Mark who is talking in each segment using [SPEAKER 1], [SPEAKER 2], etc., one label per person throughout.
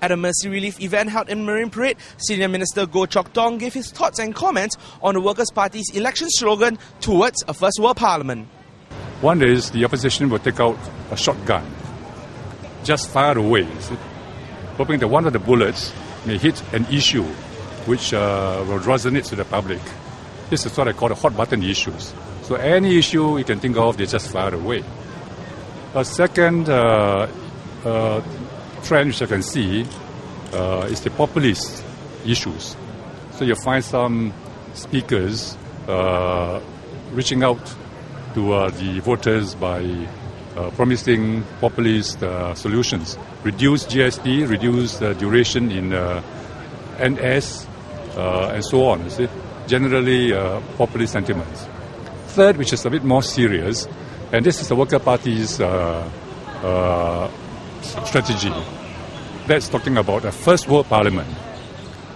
[SPEAKER 1] At a Mercy Relief event held in Marine Parade, Senior Minister Goh Chok Tong gave his thoughts and comments on the Workers' Party's election slogan, towards a First World Parliament.
[SPEAKER 2] One is the opposition will take out a shotgun, just fire away, hoping that one of the bullets may hit an issue which will resonate to the public. This is what I call the hot button issues. So any issue you can think of, they just fire away. A second trend which I can see is the populist issues. So you find some speakers reaching out to the voters by promising populist solutions. Reduce GST, reduce the duration in NS, and so on. You see? Generally populist sentiments. Third, which is a bit more serious, and this is the Worker Party's strategy. That's talking about a First World Parliament.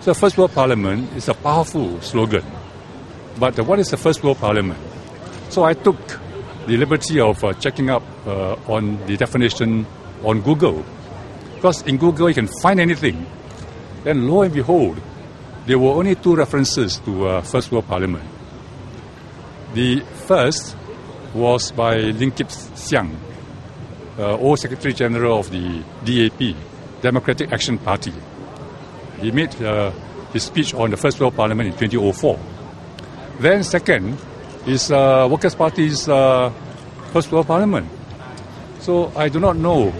[SPEAKER 2] So a First World Parliament is a powerful slogan. But what is the First World Parliament? So I took the liberty of checking up on the definition on Google. Because in Google you can find anything. Then lo and behold, there were only two references to First World Parliament. The first was by Lim Kip Siang, old Secretary General of the DAP, Democratic Action Party. He made his speech on the First World Parliament in 2004. Then second is Workers' Party's First World Parliament. So I do not know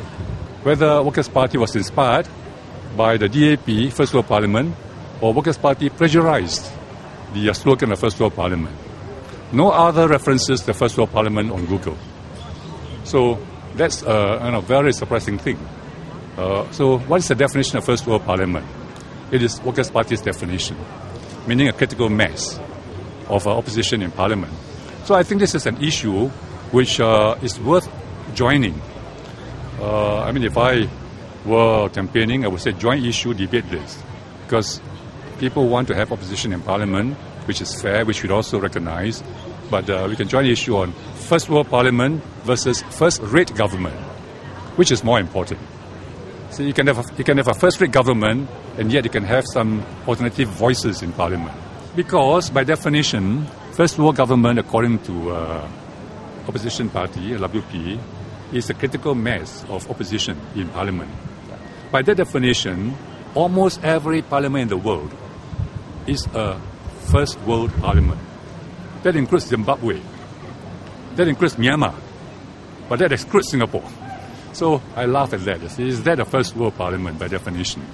[SPEAKER 2] whether Workers' Party was inspired by the DAP First World Parliament or Workers' Party plagiarized the slogan of First World Parliament. No other references to the First World Parliament on Google. So that's a very surprising thing. So what is the definition of First World Parliament? It is Workers' Party's definition, meaning a critical mass of opposition in Parliament. So I think this is an issue which is worth joining. If I were campaigning, I would say joint issue, debate this. Because people want to have opposition in Parliament, which is fair, which we also recognize. But we can join the issue on First World Parliament versus first-rate government. Which is more important? So you can have a first-rate government, and yet you can have some alternative voices in Parliament. Because, by definition, First World Government, according to opposition party, LWP, is a critical mass of opposition in Parliament. By that definition, almost every parliament in the world is a First World Parliament. That includes Zimbabwe. That includes Myanmar. But that excludes Singapore. So I laugh at that. Is that a First World Parliament by definition?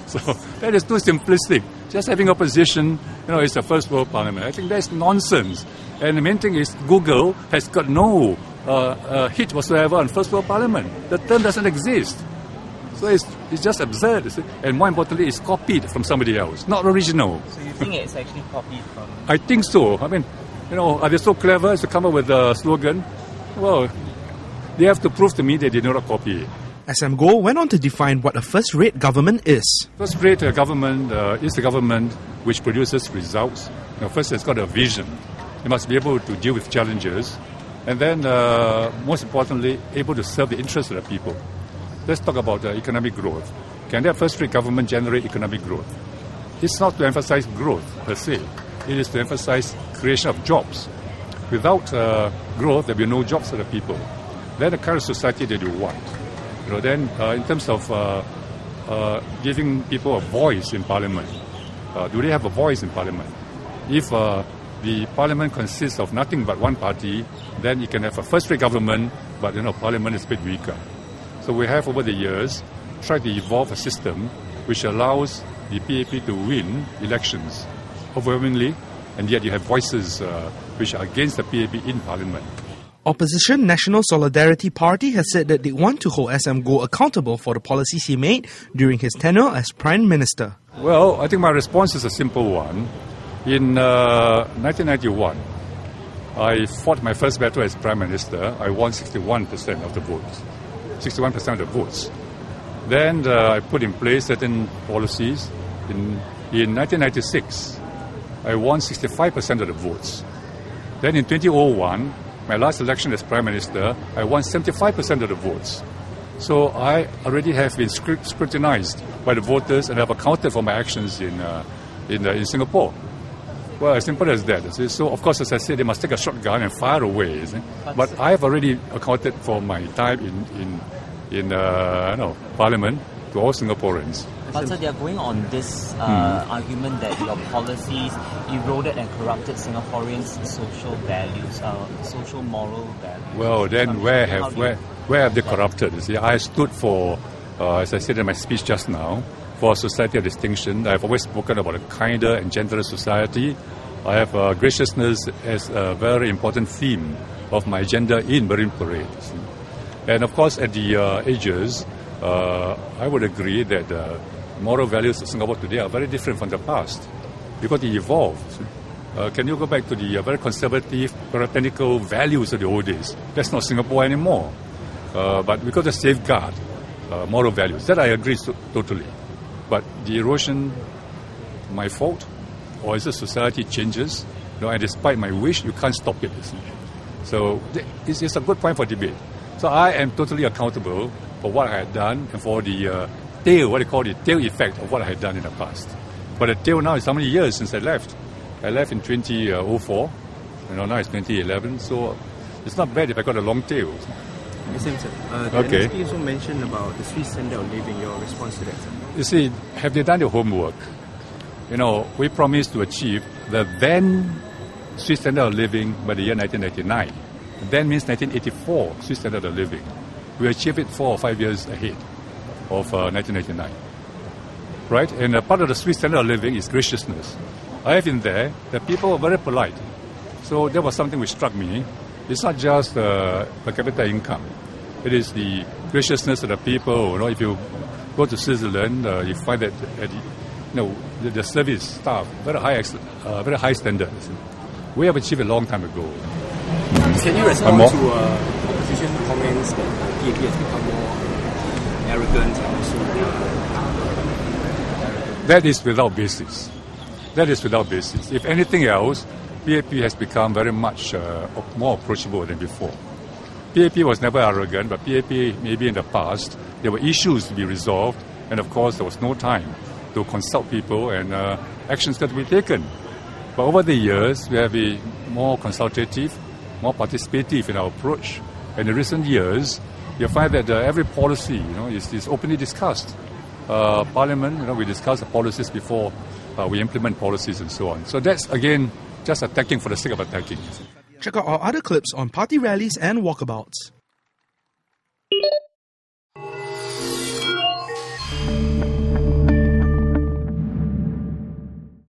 [SPEAKER 2] So that is too simplistic. Just having opposition, is a First World Parliament. I think that's nonsense. And the main thing is Google has got no hit whatsoever on First World Parliament. The term doesn't exist. So it's just absurd. And more importantly, it's copied from somebody else, not original.
[SPEAKER 3] So you think it's actually copied from...
[SPEAKER 2] I think so. Are they so clever as to come up with a slogan? Well, they have to prove to me that they did not copy it.
[SPEAKER 1] SM Goh went on to define what a first-rate government is.
[SPEAKER 2] First-rate government is the government which produces results. First, it's got a vision. It must be able to deal with challenges. And then, most importantly, able to serve the interests of the people. Let's talk about economic growth. Can that first-rate government generate economic growth? It's not to emphasize growth per se. It is to emphasize creation of jobs. Without growth, there will be no jobs for the people. Then the kind of society that you want. Then in terms of giving people a voice in Parliament, do they have a voice in Parliament? If the Parliament consists of nothing but one party, then you can have a first-rate government, but Parliament is a bit weaker. So we have over the years tried to evolve a system which allows the PAP to win elections overwhelmingly, and yet you have voices which are against the PAP in Parliament.
[SPEAKER 1] Opposition National Solidarity Party has said that they want to hold SM Goh accountable for the policies he made during his tenure as Prime Minister.
[SPEAKER 2] Well, I think my response is a simple one. In 1991, I fought my first battle as Prime Minister. I won 61% of the votes. 61% of the votes. Then I put in place certain policies. In 1996, I won 65% of the votes. Then in 2001, my last election as Prime Minister, I won 75% of the votes. So I already have been scrutinized by the voters and have accounted for my actions in Singapore. Well, as simple as that. So, of course, as I said, they must take a shotgun and fire away. But I have already accounted for my time in Parliament to all Singaporeans.
[SPEAKER 3] But so they are going on this argument that your policies eroded and corrupted Singaporeans' social values, social moral values.
[SPEAKER 2] Well, then where have they corrupted? You see, I stood for, as I said in my speech just now, for a society of distinction. I've always spoken about a kinder and gentler society. I have graciousness as a very important theme of my agenda in Marine Parade. And of course, at the ages, I would agree that moral values of Singapore today are very different from the past because they evolved. Can you go back to the very conservative, puritanical values of the old days? That's not Singapore anymore. But we've got to safeguard moral values. That I agree totally. But the erosion, my fault, or is it society changes? And despite my wish, you can't stop it. So it's a good point for debate. So I am totally accountable for what I had done and for the tail effect of what I had done in the past. But the tail now is how many years since I left? I left in 2004, now it's 2011, so it's not bad if I got a long tail.
[SPEAKER 1] The
[SPEAKER 2] Okay.
[SPEAKER 1] NSP also mentioned about the Swiss standard of living, your response to that, sir?
[SPEAKER 2] You see, have they done their homework? We promised to achieve the then Swiss standard of living by the year 1999. Then means 1984 Swiss standard of living. We achieved it 4 or 5 years ahead of 1999. Right? And a part of the Swiss standard of living is graciousness. I have in there that people are very polite. So that was something which struck me. It's not just per capita income. It is the graciousness of the people. If you go to Switzerland, you find that the service staff very high standards. We have achieved a long time ago.
[SPEAKER 1] Can you respond to opposition comments that PAP has become more arrogant and also
[SPEAKER 2] That is without basis. If anything else, PAP has become very much more approachable than before. PAP was never arrogant, but PAP maybe in the past, there were issues to be resolved, and of course there was no time to consult people and actions got to be taken. But over the years, we have been more consultative, more participative in our approach. And in recent years, you find that every policy, is openly discussed. Parliament, we discuss the policies before we implement policies and so on. So that's, again, just attacking for the sake of attacking.
[SPEAKER 1] Check out our other clips on party rallies and walkabouts.